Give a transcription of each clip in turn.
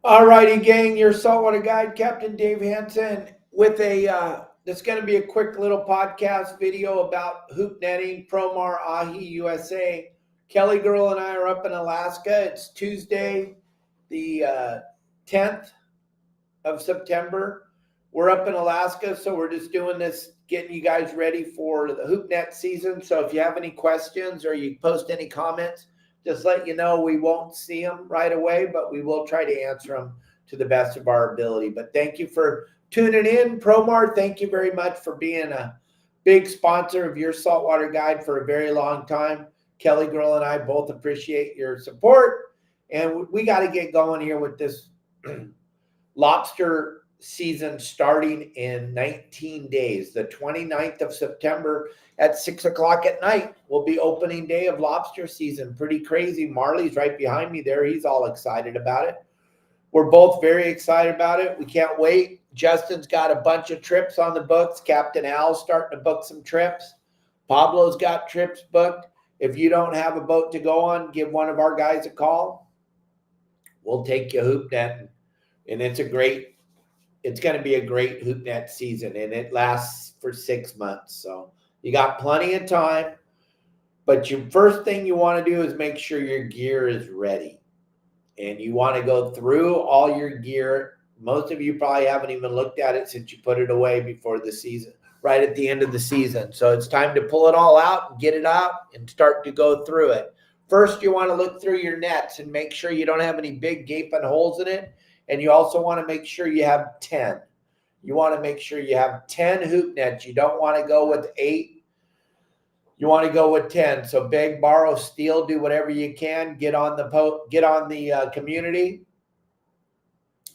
All righty, gang, your saltwater guide, Captain Dave Hansen, with it's going to be a quick little podcast video about hoop netting, Promar Ahi USA. Kelly Girl and I are up in Alaska. It's Tuesday, the 10th of September. We're up in Alaska, so we're just doing this, getting you guys ready for the hoop net season. So if you have any questions or you post any comments, just let you know we won't see them right away, but we will try to answer them to the best of our ability. But thank you for tuning in. Promar, thank you very much for being a big sponsor of your saltwater guide for a very long time. Kelly Girl and I both appreciate your support. And we got to get going here with this lobster season starting in 19 days. The 29th of September at 6 o'clock at night will be opening day of lobster season. Pretty crazy. Marley's right behind me there. He's all excited about it. We're both very excited about it. We can't wait. Justin's got a bunch of trips on the books. Captain Al's starting to book some trips. Pablo's got trips booked. If you don't have a boat to go on, give one of our guys a call. We'll take you hoop netting. And it's going to be a great hoop net season, and it lasts for 6 months. So you got plenty of time, but your first thing you want to do is make sure your gear is ready. And you want to go through all your gear. Most of you probably haven't even looked at it since you put it away before the season, right at the end of the season. So it's time to pull it all out and get it out and start to go through it. First, you want to look through your nets and make sure you don't have any big gaping holes in it. And you also want to make sure you have 10. You want to make sure you have 10 hoop nets. You don't want to go with 8. You want to go with 10. So beg, borrow, steal, do whatever you can. Get on the community.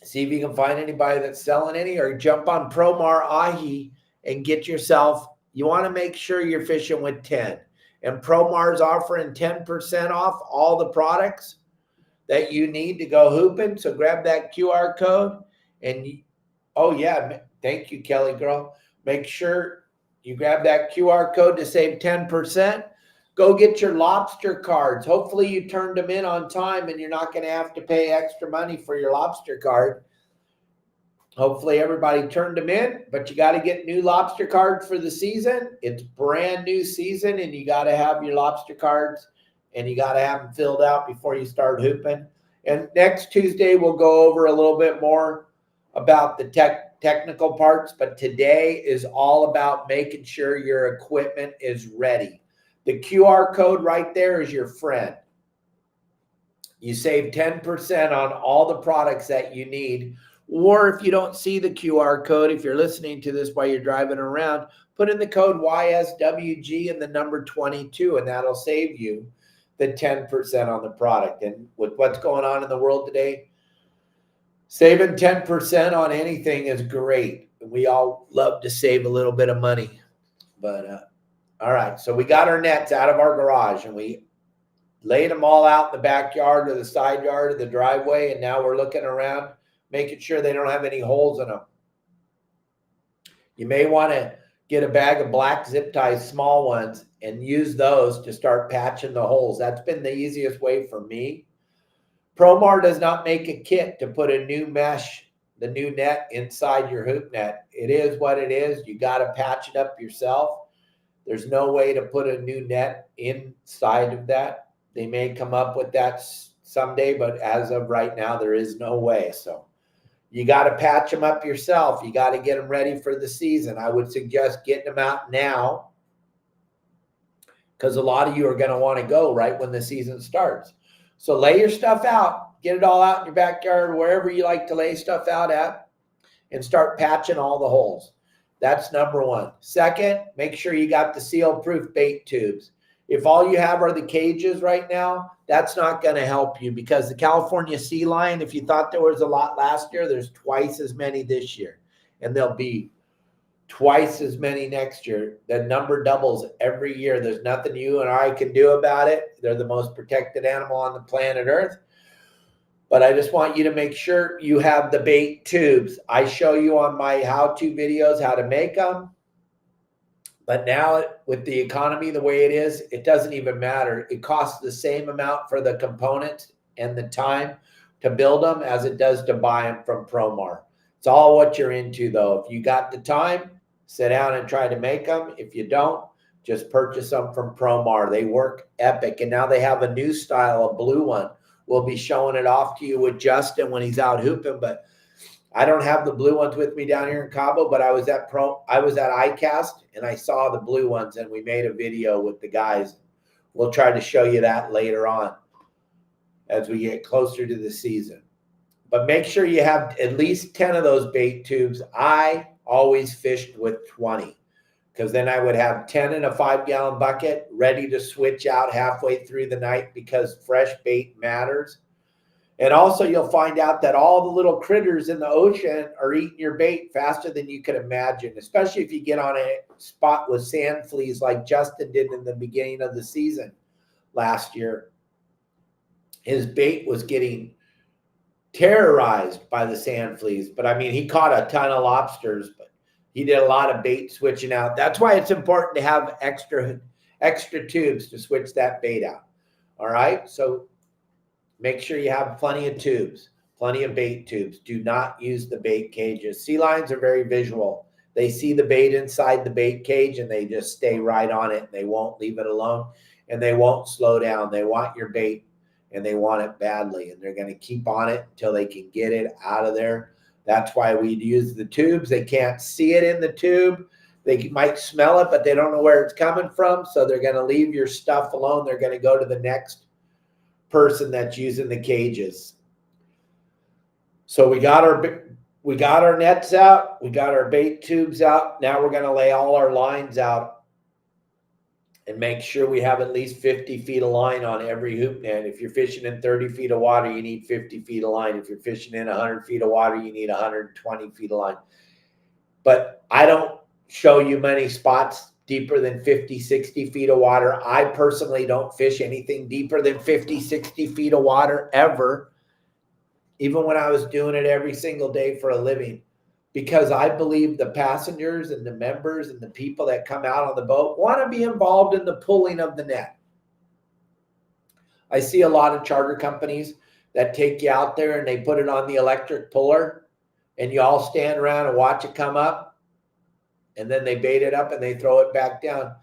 See if you can find anybody that's selling any, or jump on Promar Ahi and get yourself. You want to make sure you're fishing with 10. And Promar's offering 10% off all the products that you need to go hooping. So grab that QR code and thank you, Kelly Girl. Make sure you grab that QR code to save 10%. Go get your lobster cards. Hopefully you turned them in on time and you're not going to have to pay extra money for your lobster card. Hopefully everybody turned them in, but you got to get new lobster cards for the season. It's brand new season, and you got to have your lobster cards, and you got to have them filled out before you start hooping. And next Tuesday, we'll go over a little bit more about the technical parts, but today is all about making sure your equipment is ready. The QR code right there is your friend. You save 10% on all the products that you need. Or if you don't see the QR code, if you're listening to this while you're driving around, put in the code YSWG and the number 22, and that'll save you the 10% on the product. And with what's going on in the world today, saving 10% on anything is great. We all love to save a little bit of money. But all right, so we got our nets out of our garage, and we laid them all out in the backyard or the side yard or the driveway, and now we're looking around, making sure they don't have any holes in them. You may want to get a bag of black zip ties, small ones, and use those to start patching the holes. That's been the easiest way for me. Promar does not make a kit to put a new mesh, the new net inside your hoop net. It is what it is. You got to patch it up yourself. There's no way to put a new net inside of that. They may come up with that someday, but as of right now, there is no way. So you got to patch them up yourself. You got to get them ready for the season. I would suggest getting them out now, because a lot of you are going to want to go right when the season starts. So lay your stuff out. Get it all out in your backyard, wherever you like to lay stuff out at, and start patching all the holes. That's number one. Second, make sure you got the seal-proof bait tubes. If all you have are the cages right now, that's not going to help you, because the California sea lion, if you thought there was a lot last year, there's twice as many this year. And there'll be twice as many next year. The number doubles every year. There's nothing you and I can do about it. They're the most protected animal on the planet Earth. But I just want you to make sure you have the bait tubes. I show you on my how-to videos how to make them. But now with the economy the way it is, it doesn't even matter. It costs the same amount for the components and the time to build them as it does to buy them from Promar. It's all what you're into, though. If you got the time, sit down and try to make them. If you don't, just purchase them from Promar. They work epic. And now they have a new style, a blue one. We'll be showing it off to you with Justin when he's out hooping, but I don't have the blue ones with me down here in Cabo, but I was at ICAST and I saw the blue ones and we made a video with the guys. We'll try to show you that later on as we get closer to the season. But make sure you have at least 10 of those bait tubes. I always fished with 20 because then I would have 10 in a 5-gallon bucket ready to switch out halfway through the night because fresh bait matters. And also you'll find out that all the little critters in the ocean are eating your bait faster than you could imagine, especially if you get on a spot with sand fleas like Justin did in the beginning of the season last year. His bait was getting terrorized by the sand fleas. But I mean, he caught a ton of lobsters, but he did a lot of bait switching out. That's why it's important to have extra tubes to switch that bait out. All right. So make sure you have plenty of tubes, plenty of bait tubes. Do not use the bait cages. Sea lions are very visual. They see the bait inside the bait cage and they just stay right on it. They won't leave it alone and they won't slow down. They want your bait and they want it badly and they're going to keep on it until they can get it out of there. That's why we use the tubes. They can't see it in the tube. They might smell it, but they don't know where it's coming from. So they're going to leave your stuff alone. They're going to go to the next person that's using the cages. So we got our nets out. We got our bait tubes out. Now we're going to lay all our lines out and make sure we have at least 50 feet of line on every hoop net. If you're fishing in 30 feet of water, you need 50 feet of line. If you're fishing in 100 feet of water, you need 120 feet of line. But I don't show you many spots deeper than 50, 60 feet of water. I personally don't fish anything deeper than 50, 60 feet of water ever, even when I was doing it every single day for a living, because I believe the passengers and the members and the people that come out on the boat want to be involved in the pulling of the net. I see a lot of charter companies that take you out there and they put it on the electric puller and you all stand around and watch it come up and then they bait it up and they throw it back down.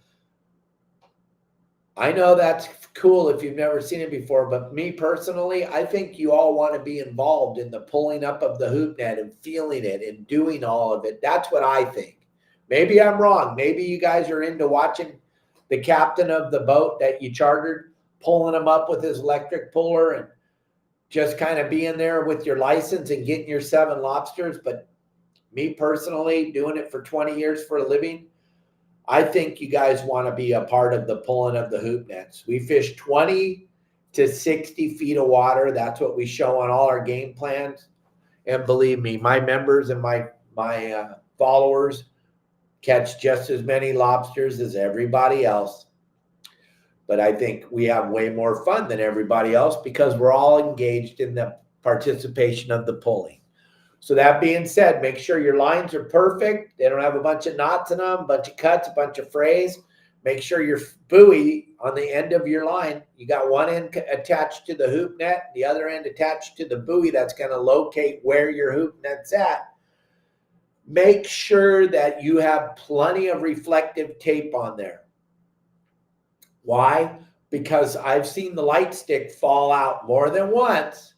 I know that's cool if you've never seen it before, but me personally, I think you all want to be involved in the pulling up of the hoop net and feeling it and doing all of it. That's what I think. Maybe I'm wrong. Maybe you guys are into watching the captain of the boat that you chartered, pulling him up with his electric puller and just kind of being there with your license and getting your 7 lobsters. But me personally, doing it for 20 years for a living, I think you guys want to be a part of the pulling of the hoop nets. We fish 20 to 60 feet of water. That's what we show on all our game plans. And believe me, my members and my followers catch just as many lobsters as everybody else. But I think we have way more fun than everybody else because we're all engaged in the participation of the pulling. So that being said, make sure your lines are perfect. They don't have a bunch of knots in them, a bunch of cuts, a bunch of frays. Make sure your buoy on the end of your line, you got one end attached to the hoop net, the other end attached to the buoy that's going to locate where your hoop net's at. Make sure that you have plenty of reflective tape on there. Why? Because I've seen the light stick fall out more than once.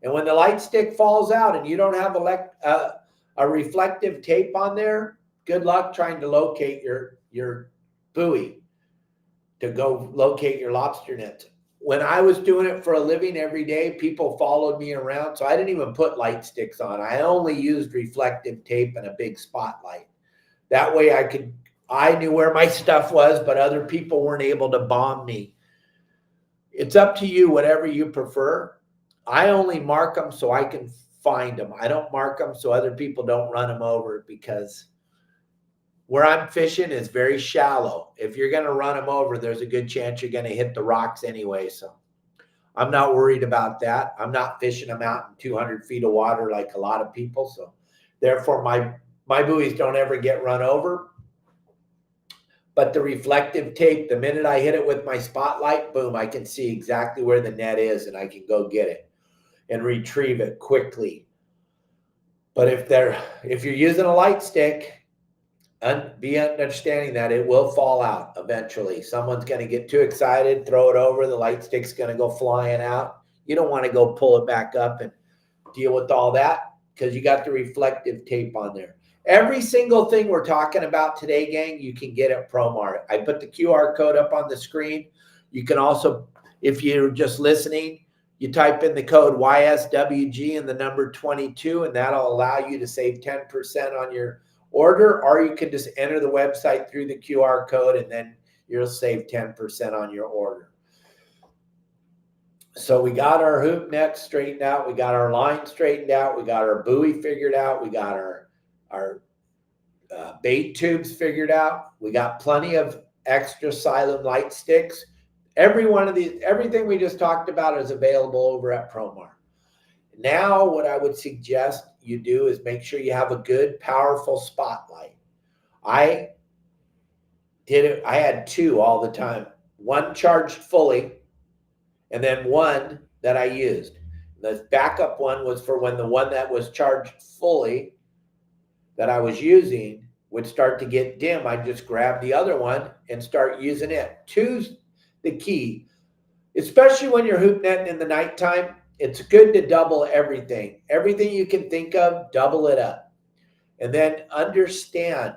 And when the light stick falls out and you don't have a reflective tape on there, good luck trying to locate your buoy to go locate your lobster nets. When I was doing it for a living every day, people followed me around. So I didn't even put light sticks on. I only used reflective tape and a big spotlight. That way I knew where my stuff was, but other people weren't able to bomb me. It's up to you, whatever you prefer. I only mark them so I can find them. I don't mark them so other people don't run them over because where I'm fishing is very shallow. If you're going to run them over, there's a good chance you're going to hit the rocks anyway. So I'm not worried about that. I'm not fishing them out in 200 feet of water like a lot of people. So therefore my buoys don't ever get run over. But the reflective tape, the minute I hit it with my spotlight, boom, I can see exactly where the net is and I can go get it. and retrieve it quickly. But if you're using a light stick, be understanding that it will fall out eventually. Someone's going to get too excited, throw it over, the light stick's going to go flying out. You don't want to go pull it back up and deal with all that because you got the reflective tape on there. Every single thing we're talking about today, gang, you can get at Promar. I put the QR code up on the screen. You can also, if you're just listening, you type in the code YSWG and the number 22, and that'll allow you to save 10% on your order, or you can just enter the website through the QR code and then you'll save 10% on your order. So we got our hoop net straightened out. We got our line straightened out. We got our buoy figured out. We got our bait tubes figured out. We got plenty of extra silent light sticks. Every one of these, everything we just talked about is available over at Promar. Now, what I would suggest you do is make sure you have a good, powerful spotlight. I did it. I had two all the time. One charged fully, and then one that I used. The backup one was for when the one that was charged fully that I was using would start to get dim. I'd just grab the other one and start using it. Two's the key, especially when you're hoop netting in the nighttime. It's good to double everything. Everything you can think of, double it up. And then understand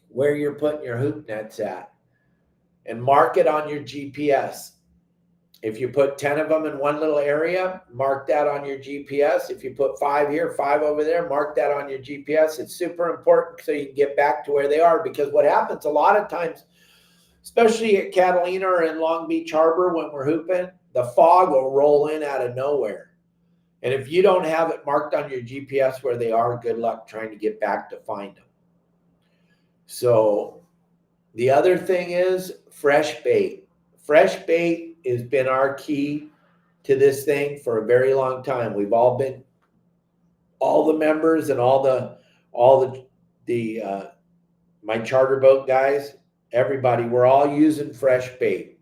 where you're putting your hoop nets at and mark it on your GPS. If you put 10 of them in one little area, mark that on your GPS. If you put 5 here, 5 over there, mark that on your GPS. It's super important so you can get back to where they are, because what happens a lot of times, especially at Catalina or in Long Beach Harbor when we're hooping, the fog will roll in out of nowhere. And if you don't have it marked on your GPS where they are, good luck trying to get back to find them. So the other thing is fresh bait. Fresh bait has been our key to this thing for a very long time. We've all been, all the members and all the my charter boat guys, everybody, we're all using fresh bait.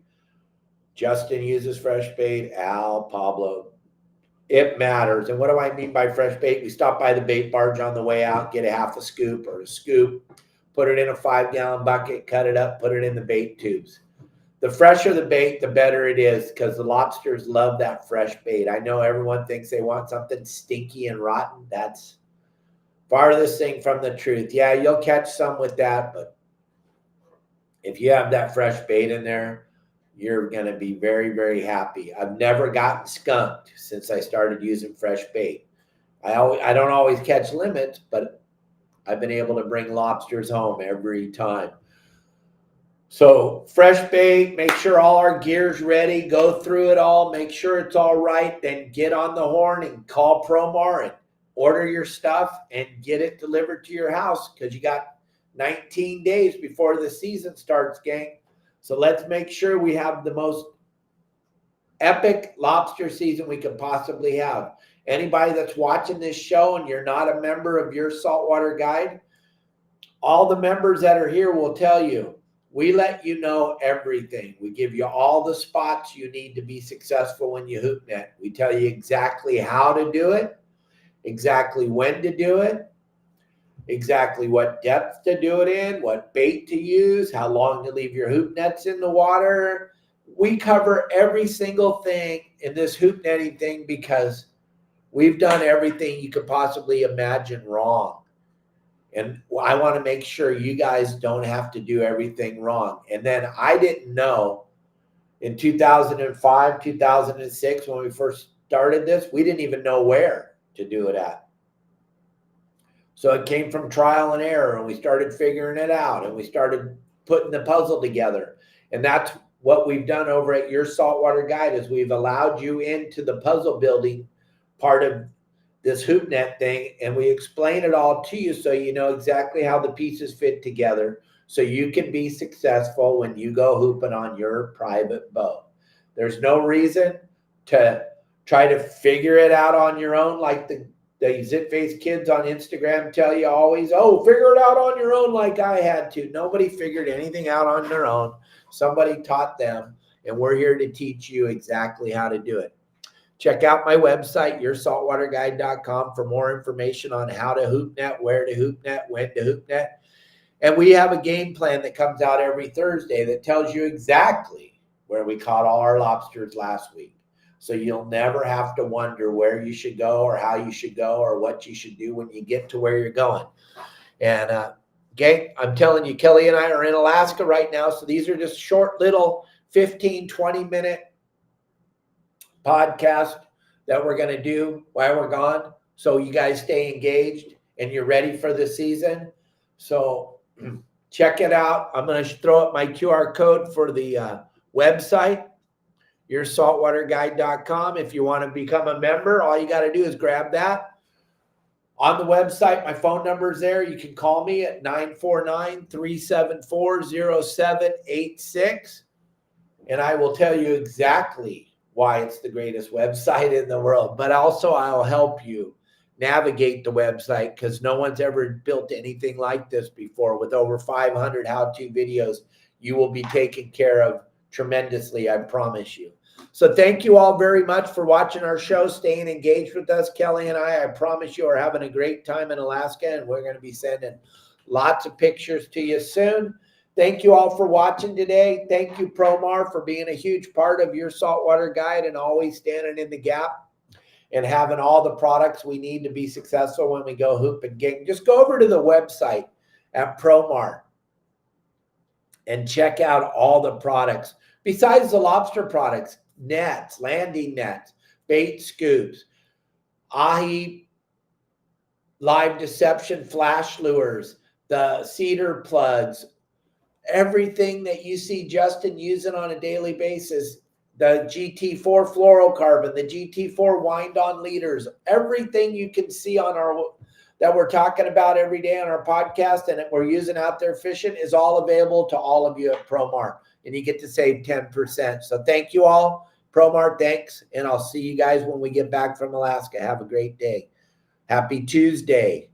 Justin uses fresh bait, Al, Pablo. It matters. And what do I mean by fresh bait? We stop by the bait barge on the way out, get a half a scoop or a scoop, put it in a 5-gallon bucket, cut it up, put it in the bait tubes. The fresher the bait, the better it is, because the lobsters love that fresh bait. I know everyone thinks they want something stinky and rotten. That's farthest thing from the truth. Yeah, you'll catch some with that, but if you have that fresh bait in there, you're going to be very, very happy. I've never gotten skunked since I started using fresh bait. I don't always catch limits, but I've been able to bring lobsters home every time. So fresh bait, make sure all our gear's ready, go through it all, make sure it's all right, then get on the horn and call Promar and order your stuff and get it delivered to your house, because you got 19 days before the season starts, gang. So let's make sure we have the most epic lobster season we could possibly have. Anybody that's watching this show and you're not a member of your Saltwater Guide, all the members that are here will tell you, we let you know everything. We give you all the spots you need to be successful when you hoop net. We tell you exactly how to do it, exactly when to do it, exactly what depth to do it in, what bait to use, how long to leave your hoop nets in the water. We cover every single thing in this hoop netting thing because we've done everything you could possibly imagine wrong. And I want to make sure you guys don't have to do everything wrong. And then I didn't know in 2005, 2006, when we first started this, we didn't even know where to do it at. So it came from trial and error, and we started figuring it out, and we started putting the puzzle together. And that's what we've done over at Your Saltwater Guide, is we've allowed you into the puzzle building part of this hoop net thing, and we explain it all to you so you know exactly how the pieces fit together so you can be successful when you go hooping on your private boat. There's no reason to try to figure it out on your own like the zit-faced kids on Instagram tell you always, oh, figure it out on your own like I had to. Nobody figured anything out on their own. Somebody taught them, and we're here to teach you exactly how to do it. Check out my website, yoursaltwaterguide.com, for more information on how to hoop net, where to hoop net, when to hoop net. And we have a game plan that comes out every Thursday that tells you exactly where we caught all our lobsters last week. So you'll never have to wonder where you should go or how you should go or what you should do when you get to where you're going. And gang, I'm telling you, Kelly and I are in Alaska right now. So these are just short little 15, 20-minute podcasts that we're going to do while we're gone. So you guys stay engaged and you're ready for the season. So check it out. I'm going to throw up my QR code for the website, yoursaltwaterguide.com. If you want to become a member, all you got to do is grab that. On the website, my phone number is there. You can call me at 949-374-0786, and I will tell you exactly why it's the greatest website in the world. But also, I'll help you navigate the website because no one's ever built anything like this before. With over 500 how-to videos, you will be taken care of tremendously, I promise you. So thank you all very much for watching our show, staying engaged with us. Kelly and I promise you are having a great time in Alaska, and we're going to be sending lots of pictures to you soon. Thank you all for watching today. Thank you, Promar, for being a huge part of your saltwater guide and always standing in the gap and having all the products we need to be successful when we go hoop and gang. Just go over to the website at Promar and check out all the products. Besides the lobster products, nets, landing nets, bait scoops, ahi live deception flash lures, the cedar plugs, everything that you see Justin using on a daily basis, the GT4 fluorocarbon, the GT4 wind-on leaders, everything you can see on our that we're talking about every day on our podcast and that we're using out there fishing is all available to all of you at Promar, and you get to save 10%. So thank you all. Promar, thanks, and I'll see you guys when we get back from Alaska. Have a great day. Happy Tuesday.